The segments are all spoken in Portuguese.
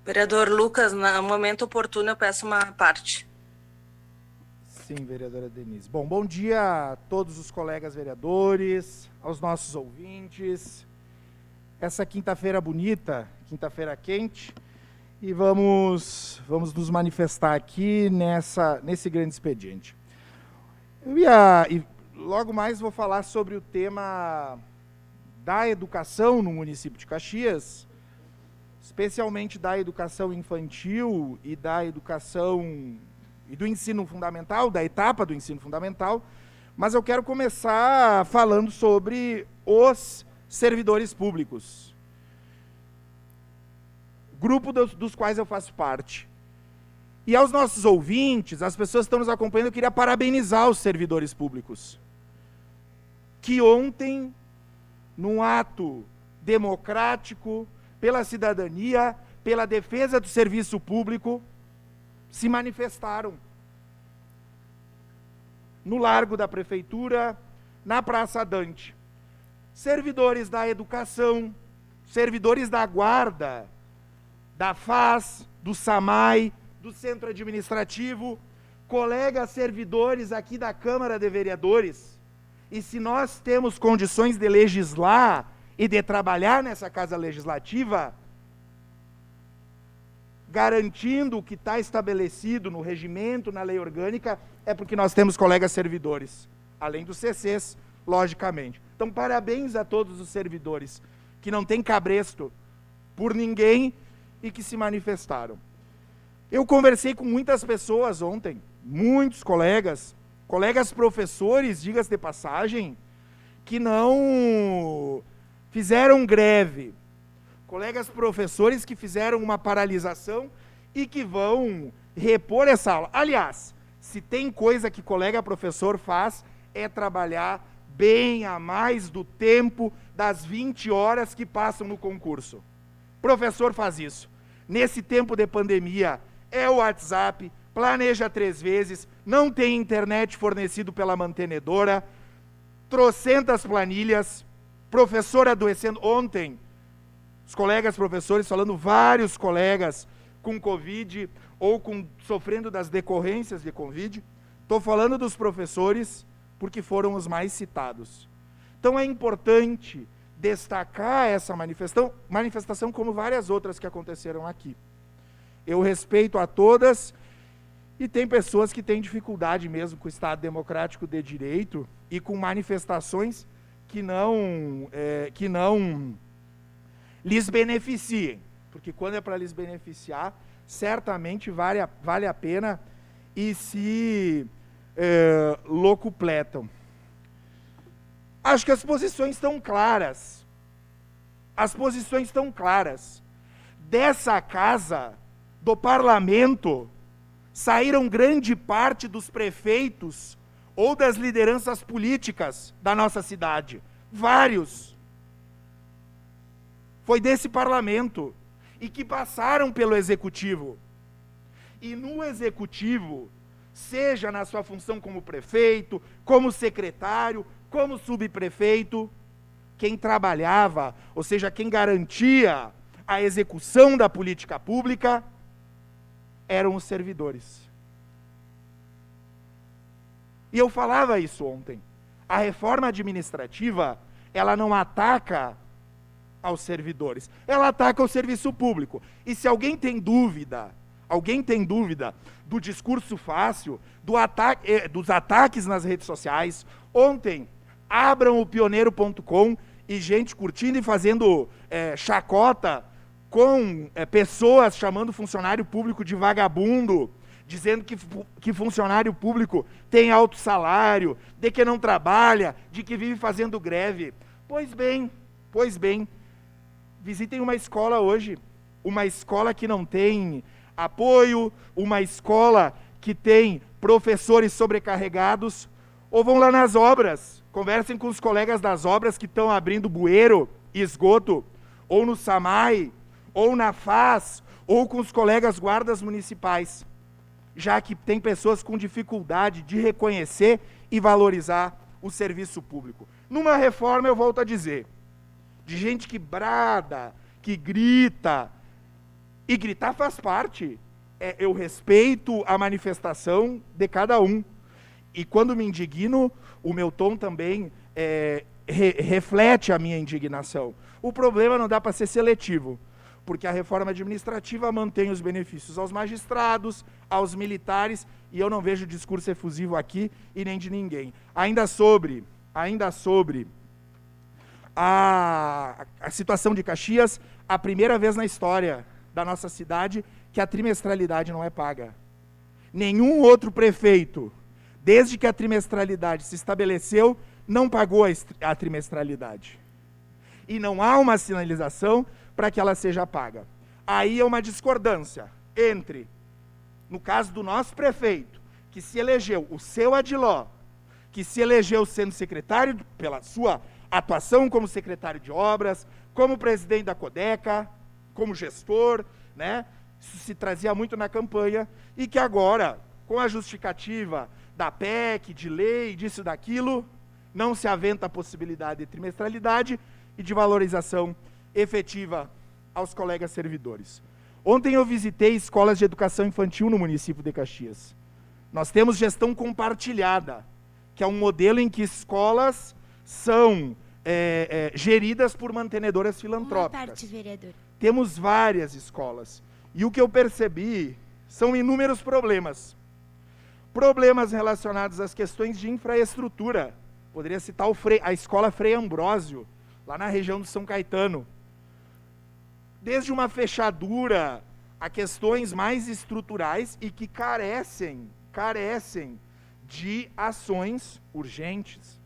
Vereador Lucas, no momento oportuno eu peço uma parte. Sim, vereadora Denise. Bom dia a todos os colegas vereadores, aos nossos ouvintes. Essa quinta-feira bonita, quinta-feira quente, e vamos nos manifestar aqui nesse grande expediente. E logo mais vou falar sobre o tema da educação no município de Caxias, especialmente da educação infantil e da educação e do ensino fundamental, da etapa do ensino fundamental, mas eu quero começar falando sobre os servidores públicos, grupo dos quais eu faço parte. E aos nossos ouvintes, as pessoas que estão nos acompanhando, eu queria parabenizar os servidores públicos, que ontem, num ato democrático, pela cidadania, pela defesa do serviço público, se manifestaram no Largo da Prefeitura, na Praça Dante. Servidores da educação, servidores da guarda, da FAS, do SAMAI, do Centro Administrativo, colegas servidores aqui da Câmara de Vereadores. E se nós temos condições de legislar e de trabalhar nessa Casa Legislativa, garantindo o que está estabelecido no regimento, na lei orgânica, é porque nós temos colegas servidores, além dos CCs, logicamente. Então, parabéns a todos os servidores que não têm cabresto por ninguém e que se manifestaram. Eu conversei com muitas pessoas ontem, muitos colegas professores, diga-se de passagem, que não fizeram greve, colegas professores que fizeram uma paralisação e que vão repor essa aula. Aliás, se tem coisa que colega professor faz, é trabalhar bem a mais do tempo das 20 horas que passam no concurso. Professor faz isso. Nesse tempo de pandemia, é o WhatsApp, planeja 3 vezes, não tem internet fornecido pela mantenedora, trocentas planilhas, professor adoecendo. Ontem, os colegas professores falando, vários colegas com Covid ou sofrendo das decorrências de Covid. Estou falando dos professores porque foram os mais citados. Então é importante destacar essa manifestação como várias outras que aconteceram aqui. Eu respeito a todas e tem pessoas que têm dificuldade mesmo com o Estado Democrático de Direito e com manifestações que não lhes beneficiem, porque quando é para lhes beneficiar, certamente vale a pena e se locupletam. Acho que as posições estão claras. As posições estão claras. Dessa casa, do parlamento, saíram grande parte dos prefeitos ou das lideranças políticas da nossa cidade. Vários. Foi desse parlamento. E que passaram pelo executivo. E no executivo, seja na sua função como prefeito, como secretário, como subprefeito, quem trabalhava, ou seja, quem garantia a execução da política pública, eram os servidores. E eu falava isso ontem. A reforma administrativa, ela não ataca aos servidores, ela ataca o serviço público. E se alguém tem dúvida do discurso fácil, dos ataques nas redes sociais, ontem, abram o pioneiro.com e gente curtindo e fazendo chacota com pessoas chamando funcionário público de vagabundo, dizendo que funcionário público tem alto salário, de que não trabalha, de que vive fazendo greve. Pois bem, visitem uma escola hoje, uma escola que não tem apoio, uma escola que tem professores sobrecarregados, ou vão lá nas obras, conversem com os colegas das obras que estão abrindo bueiro e esgoto, ou no SAMAI, ou na FAS, ou com os colegas guardas municipais, já que tem pessoas com dificuldade de reconhecer e valorizar o serviço público. Numa reforma, eu volto a dizer, de gente que brada, que grita, E gritar faz parte. Eu respeito a manifestação de cada um. E quando me indigno, o meu tom também reflete a minha indignação. O problema não dá para ser seletivo, porque a reforma administrativa mantém os benefícios aos magistrados, aos militares, e eu não vejo discurso efusivo aqui e nem de ninguém. Ainda sobre a situação de Caxias, a primeira vez na história da nossa cidade que a trimestralidade não é paga. Nenhum outro prefeito, desde que a trimestralidade se estabeleceu, não pagou a trimestralidade. E não há uma sinalização para que ela seja paga. Aí é uma discordância entre, no caso do nosso prefeito, que se elegeu, o seu Adiló, que se elegeu sendo secretário, pela sua atuação como secretário de obras, como presidente da Codeca, como gestor, né? Isso se trazia muito na campanha, e que agora, com a justificativa da PEC, de lei, disso, daquilo, não se aventa a possibilidade de trimestralidade e de valorização efetiva aos colegas servidores. Ontem eu visitei escolas de educação infantil no município de Caxias. Nós temos gestão compartilhada, que é um modelo em que escolas são geridas por mantenedoras filantrópicas. Uma parte, vereador. Temos várias escolas. E o que eu percebi são inúmeros problemas. Problemas relacionados às questões de infraestrutura. Poderia citar a escola Frei Ambrósio, lá na região do São Caetano. Desde uma fechadura a questões mais estruturais e que carecem de ações urgentes.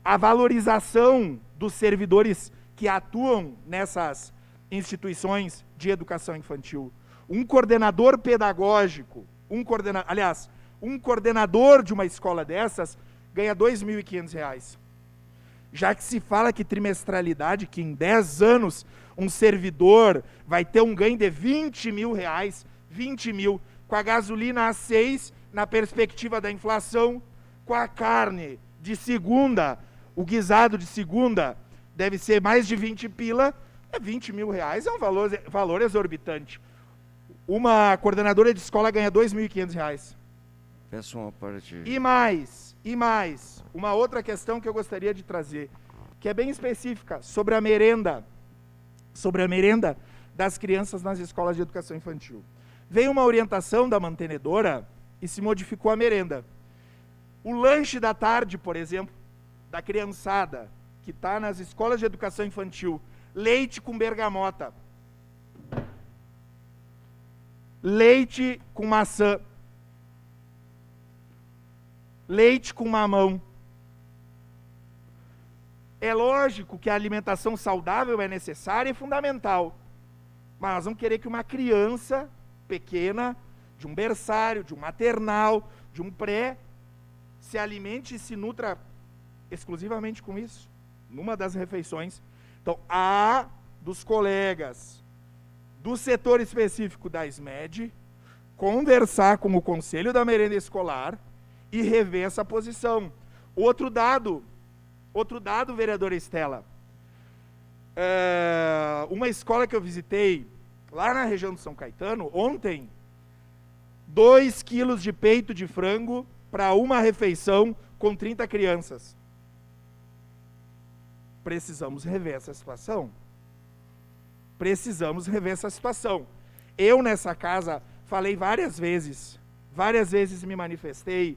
A valorização dos servidores que atuam nessas instituições de educação infantil. Um coordenador pedagógico, um coordenador de uma escola dessas ganha R$ 2.500. Já que se fala que trimestralidade, que em 10 anos um servidor vai ter um ganho de R$ 20 mil, 20 mil, com a gasolina a 6, na perspectiva da inflação, com a carne de segunda, o guisado de segunda deve ser mais de 20 pila, R$ 20 mil, é um valor exorbitante. Uma coordenadora de escola ganha R$ 2.500. Peço uma parte. E mais, uma outra questão que eu gostaria de trazer, que é bem específica, sobre a merenda das crianças nas escolas de educação infantil. Veio uma orientação da mantenedora e se modificou a merenda. O lanche da tarde, por exemplo, da criançada que está nas escolas de educação infantil, leite com bergamota, leite com maçã, leite com mamão. É lógico que a alimentação saudável é necessária e fundamental, mas nós vamos querer que uma criança pequena, de um berçário, de um maternal, de um pré, se alimente e se nutra exclusivamente com isso, numa das refeições. Então, há dos colegas do setor específico da SMED conversar com o Conselho da Merenda Escolar e rever essa posição. Outro dado, vereadora Estela, uma escola que eu visitei lá na região de São Caetano, ontem, 2 quilos de peito de frango para uma refeição com 30 crianças. Precisamos rever essa situação. Eu, nessa casa, falei várias vezes me manifestei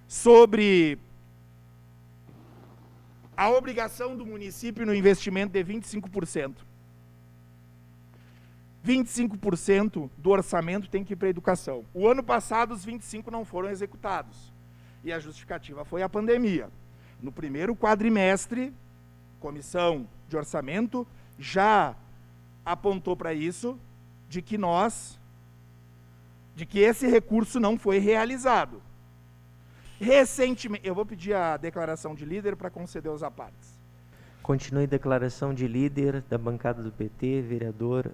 sobre a obrigação do município no investimento de 25%. 25% do orçamento tem que ir para a educação. O ano passado, os 25% não foram executados. E a justificativa foi a pandemia. No primeiro quadrimestre, Comissão de Orçamento já apontou para isso, de que esse recurso não foi realizado. Recentemente, eu vou pedir a declaração de líder para conceder os apartes. Continue declaração de líder da bancada do PT, vereador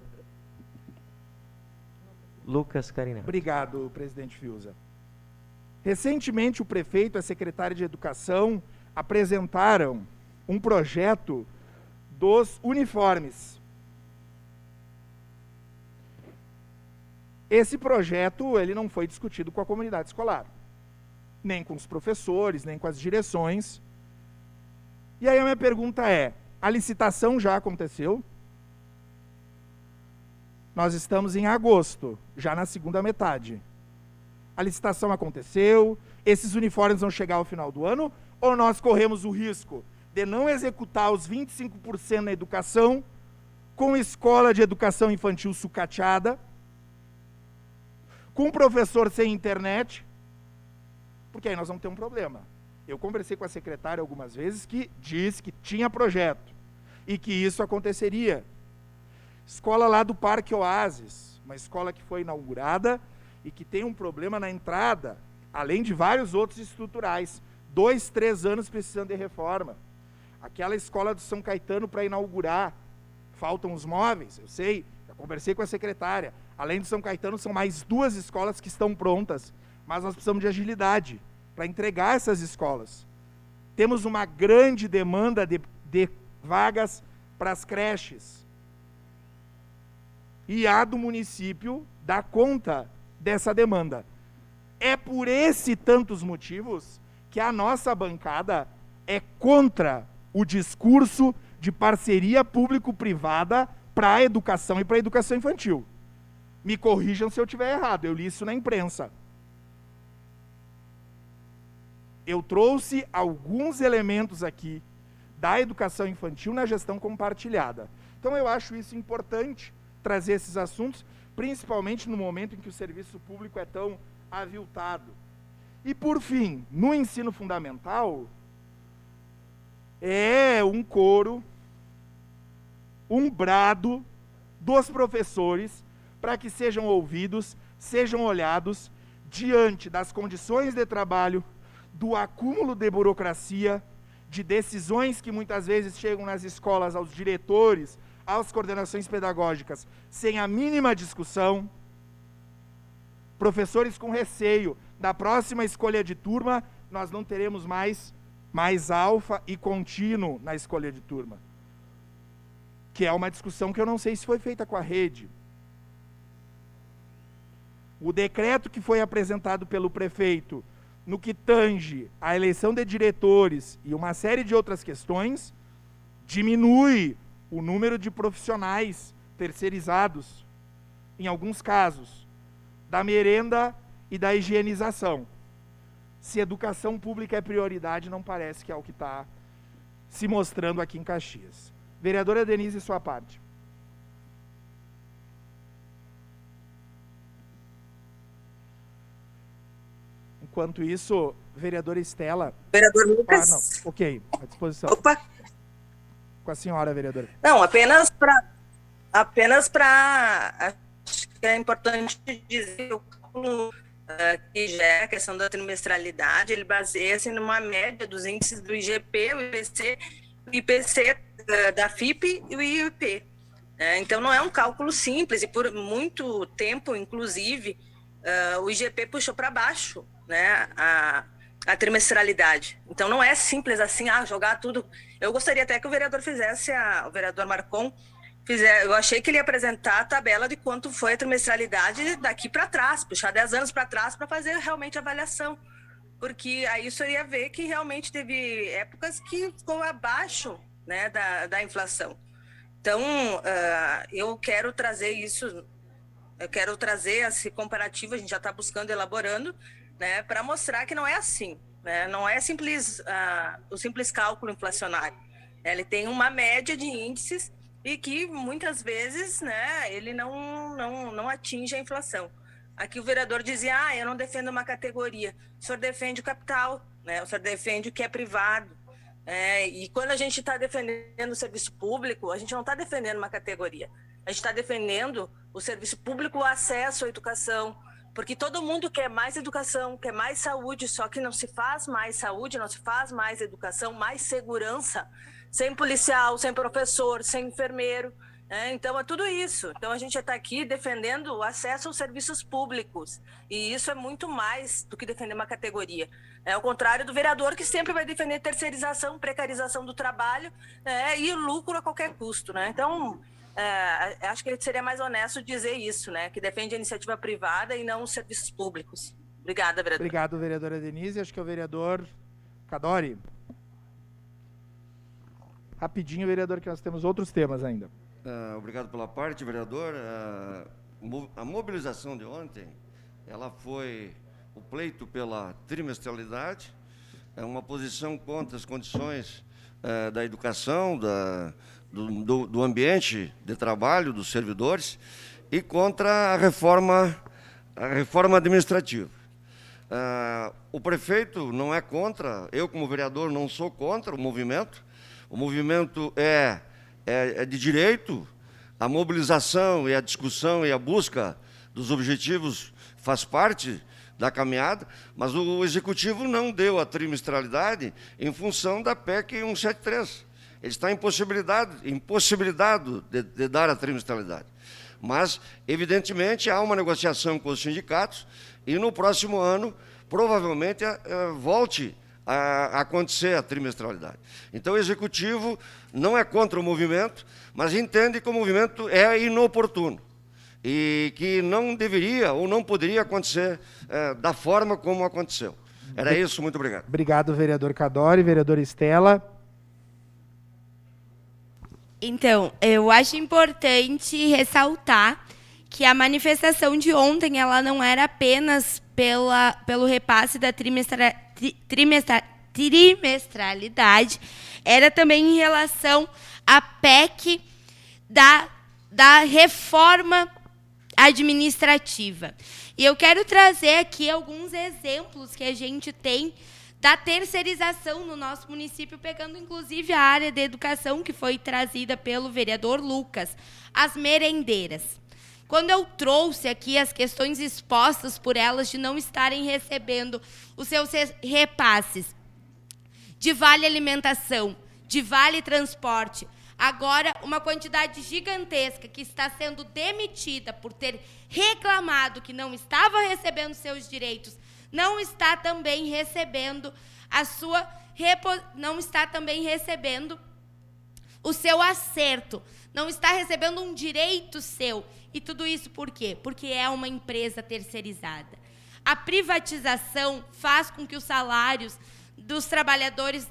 Lucas Carinato. Obrigado, presidente Fiuza. Recentemente, o prefeito e a secretária de Educação apresentaram um projeto dos uniformes. Esse projeto ele não foi discutido com a comunidade escolar, nem com os professores, nem com as direções. E aí a minha pergunta é, a licitação já aconteceu? Nós estamos em agosto, já na segunda metade. A licitação aconteceu, esses uniformes vão chegar ao final do ano, ou nós corremos o risco de não executar os 25% na educação, com escola de educação infantil sucateada, com professor sem internet, porque aí nós vamos ter um problema. Eu conversei com a secretária algumas vezes que disse que tinha projeto e que isso aconteceria. Escola lá do Parque Oásis, uma escola que foi inaugurada e que tem um problema na entrada, além de vários outros estruturais. 2, 3 anos precisando de reforma. Aquela escola do São Caetano para inaugurar, faltam os móveis, eu sei, já conversei com a secretária. Além do São Caetano, são mais 2 escolas que estão prontas, mas nós precisamos de agilidade para entregar essas escolas. Temos uma grande demanda de vagas para as creches. E a do município dá conta dessa demanda. É por esse e tantos motivos que a nossa bancada é contra o discurso de parceria público-privada para a educação e para a educação infantil. Me corrijam se eu estiver errado, eu li isso na imprensa. Eu trouxe alguns elementos aqui da educação infantil na gestão compartilhada. Então eu acho isso importante, trazer esses assuntos, principalmente no momento em que o serviço público é tão aviltado. E por fim, no ensino fundamental, é um coro, um brado dos professores para que sejam ouvidos, sejam olhados diante das condições de trabalho, do acúmulo de burocracia, de decisões que muitas vezes chegam nas escolas aos diretores, às coordenações pedagógicas, sem a mínima discussão, professores com receio da próxima escolha de turma, nós não teremos mais alfa e contínuo na escolha de turma. Que é uma discussão que eu não sei se foi feita com a rede. O decreto que foi apresentado pelo prefeito, no que tange a eleição de diretores e uma série de outras questões, diminui o número de profissionais terceirizados, em alguns casos, da merenda e da higienização. Se educação pública é prioridade, não parece que é o que está se mostrando aqui em Caxias. Vereadora Denise, sua parte. Enquanto isso, vereadora Estela... Vereador Lucas. não, ok, à disposição. Opa. Com a senhora, vereadora. Não, apenas para acho que é importante dizer o cálculo que já é a questão da trimestralidade, ele baseia-se numa média dos índices do IGP, o IPC da FIP e o IUP. Então, não é um cálculo simples, e por muito tempo, inclusive, o IGP puxou para baixo, né, a trimestralidade. Então, não é simples assim, jogar tudo. Eu gostaria até que o vereador fizesse, o vereador Marcon, eu achei que ele ia apresentar a tabela de quanto foi a trimestralidade daqui para trás, puxar 10 anos para trás para fazer realmente a avaliação, porque aí isso iria ver que realmente teve épocas que ficou abaixo, né, da inflação. Então, eu quero trazer isso, eu quero trazer esse comparativo, a gente já está buscando, elaborando, né, para mostrar que não é assim, né, não é simples, o simples cálculo inflacionário. Ele tem uma média de índices e que muitas vezes, né, ele não atinge a inflação. Aqui o vereador dizia, eu não defendo uma categoria. O senhor defende o capital, né? O senhor defende o que é privado. E quando a gente está defendendo o serviço público, a gente não está defendendo uma categoria. A gente está defendendo o serviço público, o acesso à educação, porque todo mundo quer mais educação, quer mais saúde, só que não se faz mais saúde, não se faz mais educação, mais segurança, sem policial, sem professor, sem enfermeiro. Então, é tudo isso. Então, a gente está aqui defendendo o acesso aos serviços públicos. E isso é muito mais do que defender uma categoria. É ao contrário do vereador, que sempre vai defender terceirização, precarização do trabalho, e lucro a qualquer custo, né? Então, acho que seria mais honesto dizer isso, né? Que defende a iniciativa privada e não os serviços públicos. Obrigada, vereadora. Obrigado, vereadora Denise. Acho que é o vereador Cadori. Rapidinho, vereador, que nós temos outros temas ainda. Obrigado pela parte, vereador. A mobilização de ontem, ela foi o pleito pela trimestralidade, é uma posição contra as condições da educação, do ambiente de trabalho dos servidores e contra a reforma administrativa. O prefeito não é contra, eu como vereador não sou contra o movimento é de direito, a mobilização e a discussão e a busca dos objetivos faz parte da caminhada, mas o Executivo não deu a trimestralidade em função da PEC 173. Ele está impossibilitado de dar a trimestralidade. Mas, evidentemente, há uma negociação com os sindicatos e no próximo ano, provavelmente, volte a acontecer a trimestralidade. Então, o Executivo não é contra o movimento, mas entende que o movimento é inoportuno e que não deveria ou não poderia acontecer da forma como aconteceu. Era isso, muito obrigado. Obrigado, vereador Cadori. Vereadora Estela. Então, eu acho importante ressaltar que a manifestação de ontem ela não era apenas pelo repasse da trimestralidade, era também em relação à PEC da reforma administrativa. E eu quero trazer aqui alguns exemplos que a gente tem da terceirização no nosso município, pegando inclusive a área de educação que foi trazida pelo vereador Lucas, as merendeiras. Quando eu trouxe aqui as questões expostas por elas de não estarem recebendo os seus repasses de vale alimentação, de vale transporte, agora uma quantidade gigantesca que está sendo demitida por ter reclamado que não estava recebendo seus direitos, não está também recebendo o seu acerto, não está recebendo um direito seu. E tudo isso por quê? Porque é uma empresa terceirizada. A privatização faz com que os salários dos trabalhadores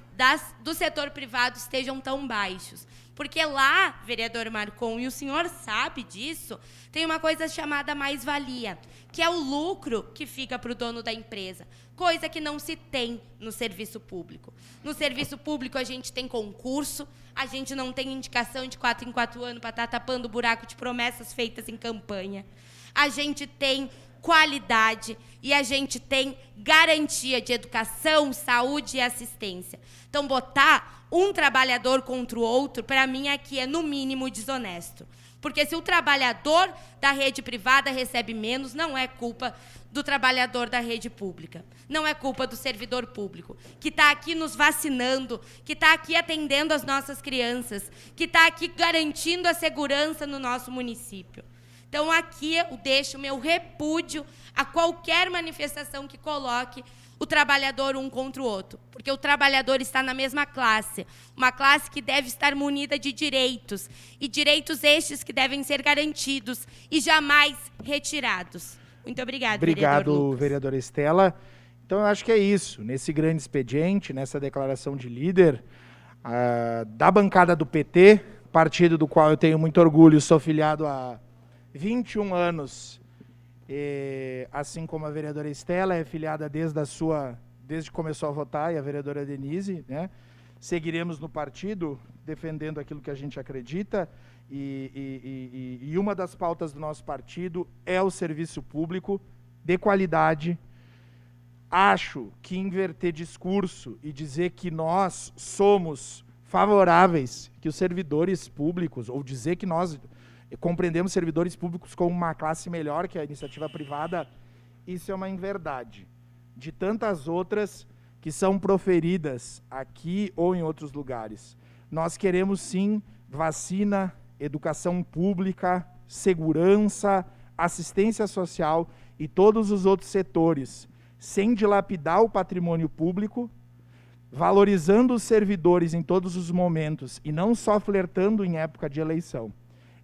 do setor privado estejam tão baixos. Porque lá, vereador Marcon, e o senhor sabe disso, tem uma coisa chamada mais-valia, que é o lucro que fica para o dono da empresa, coisa que não se tem no serviço público. No serviço público a gente tem concurso, a gente não tem indicação de 4 em 4 anos para estar tapando o buraco de promessas feitas em campanha. A gente tem qualidade e a gente tem garantia de educação, saúde e assistência. Então, botar um trabalhador contra o outro, para mim, aqui é, no mínimo, desonesto. Porque se o trabalhador da rede privada recebe menos, não é culpa do trabalhador da rede pública. Não é culpa do servidor público, que está aqui nos vacinando, que está aqui atendendo as nossas crianças, que está aqui garantindo a segurança no nosso município. Então, aqui eu deixo o meu repúdio a qualquer manifestação que coloque o trabalhador um contra o outro, porque o trabalhador está na mesma classe, uma classe que deve estar munida de direitos, e direitos estes que devem ser garantidos e jamais retirados. Muito obrigada, Obrigado, vereador Lucas. vereadora Estela. Então, eu acho que é isso. Nesse grande expediente, nessa declaração de líder da bancada do PT, partido do qual eu tenho muito orgulho, sou filiado há 21 anos, assim como a vereadora Estela é filiada desde que começou a votar, e a vereadora Denise, né? Seguiremos no partido defendendo aquilo que a gente acredita, e uma das pautas do nosso partido é o serviço público de qualidade. Acho que inverter discurso e dizer que nós somos favoráveis que os servidores públicos, ou dizer que nós compreendemos servidores públicos como uma classe melhor que a iniciativa privada, isso é uma inverdade. De tantas outras que são proferidas aqui ou em outros lugares. Nós queremos, sim, vacina, educação pública, segurança, assistência social e todos os outros setores, sem dilapidar o patrimônio público, valorizando os servidores em todos os momentos e não só flertando em época de eleição.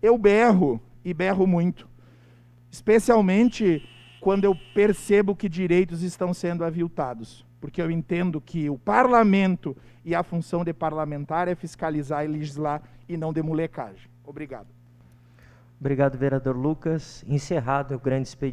eu berro, e berro muito. Especialmente quando eu percebo que direitos estão sendo aviltados. Porque eu entendo que o parlamento e a função de parlamentar é fiscalizar e legislar e não de molecagem. Obrigado. Obrigado, vereador Lucas. Encerrado o grande expediente.